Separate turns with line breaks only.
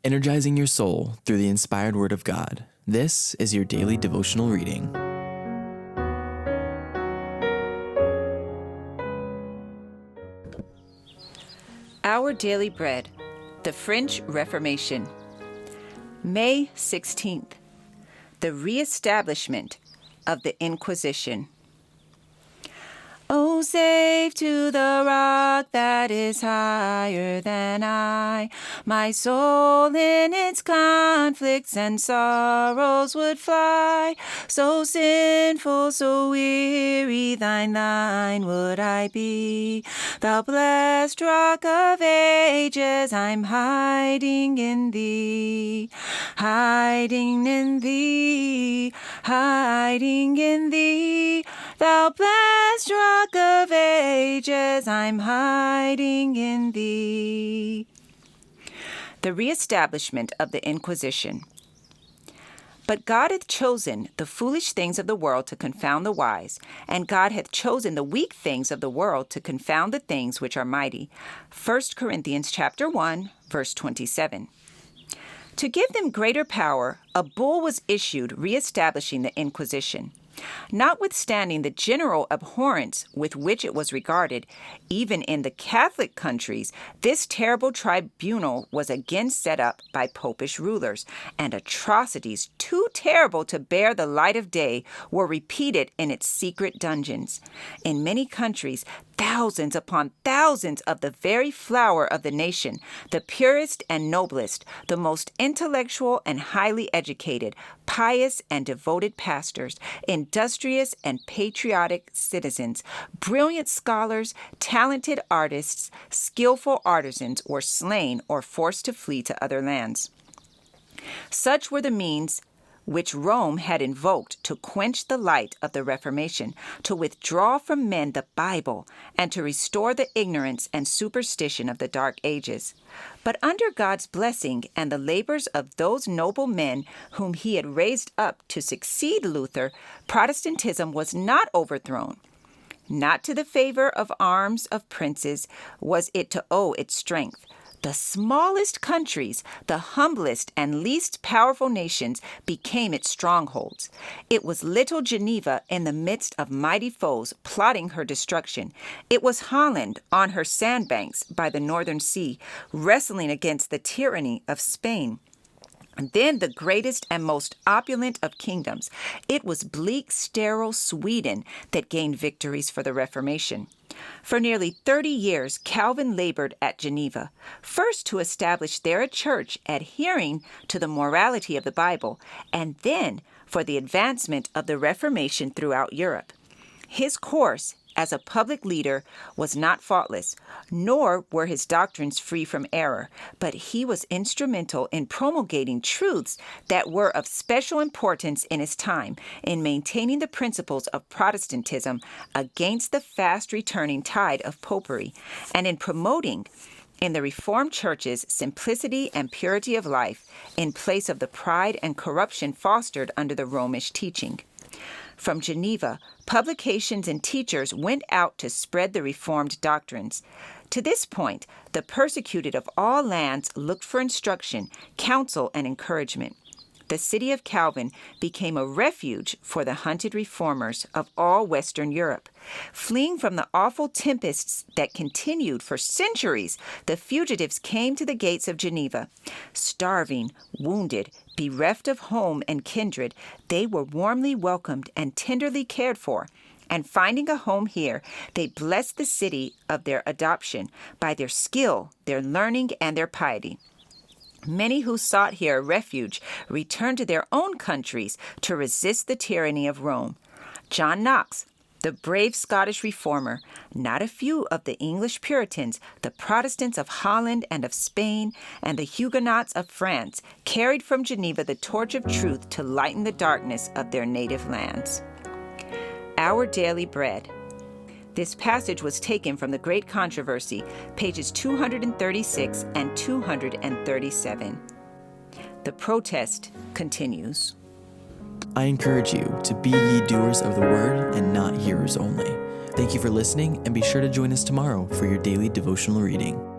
energizing your soul through the inspired Word of God. This is your daily devotional reading.
Our Daily Bread, the French Reformation. May 16th, the Reestablishment of the Inquisition. Oh, save to the rock that is higher than I, my soul in its conflicts and sorrows would fly. So sinful, so weary, thine would I be. Thou blessed rock of ages, I'm hiding in thee, hiding in thee, hiding in thee. Thou blessed rock of ages, I'm hiding in thee. The Reestablishment of the Inquisition. But God hath chosen the foolish things of the world to confound the wise, and God hath chosen the weak things of the world to confound the things which are mighty. 1 Corinthians chapter 1, verse 27. To give them greater power, a bull was issued reestablishing the Inquisition. Notwithstanding the general abhorrence with which it was regarded, even in the Catholic countries, this terrible tribunal was again set up by popish rulers, and atrocities too terrible to bear the light of day were repeated in its secret dungeons. In many countries, thousands upon thousands of the very flower of the nation, the purest and noblest, the most intellectual and highly educated, pious and devoted pastors, industrious and patriotic citizens, brilliant scholars, talented artists, skillful artisans were slain or forced to flee to other lands. Such were the means which Rome had invoked to quench the light of the Reformation, to withdraw from men the Bible, and to restore the ignorance and superstition of the Dark Ages. But under God's blessing and the labors of those noble men whom he had raised up to succeed Luther, Protestantism was not overthrown. Not to the favor of arms of princes was it to owe its strength. The smallest countries, the humblest and least powerful nations became its strongholds. It was little Geneva in the midst of mighty foes plotting her destruction. It was Holland on her sandbanks by the northern sea, wrestling against the tyranny of Spain. Then the greatest and most opulent of kingdoms, it was bleak, sterile Sweden that gained victories for the Reformation. For nearly 30 years, Calvin labored at Geneva, first to establish there a church adhering to the morality of the Bible, and then for the advancement of the Reformation throughout Europe. His course as a public leader was not faultless, nor were his doctrines free from error, but he was instrumental in promulgating truths that were of special importance in his time, in maintaining the principles of Protestantism against the fast returning tide of popery, and in promoting in the Reformed churches simplicity and purity of life in place of the pride and corruption fostered under the Romish teaching. From Geneva, publications and teachers went out to spread the Reformed doctrines. To this point, the persecuted of all lands looked for instruction, counsel, and encouragement. The city of Calvin became a refuge for the hunted reformers of all Western Europe. Fleeing from the awful tempests that continued for centuries, the fugitives came to the gates of Geneva. Starving, wounded, bereft of home and kindred, they were warmly welcomed and tenderly cared for. And finding a home here, they blessed the city of their adoption by their skill, their learning, and their piety. Many who sought here refuge returned to their own countries to resist the tyranny of Rome. John Knox, the brave Scottish reformer, not a few of the English Puritans, the Protestants of Holland and of Spain, and the Huguenots of France carried from Geneva the torch of truth to lighten the darkness of their native lands. Our Daily Bread. This passage was taken from The Great Controversy, pages 236 and 237. The protest continues.
I encourage you to be ye doers of the word and not hearers only. Thank you for listening, and be sure to join us tomorrow for your daily devotional reading.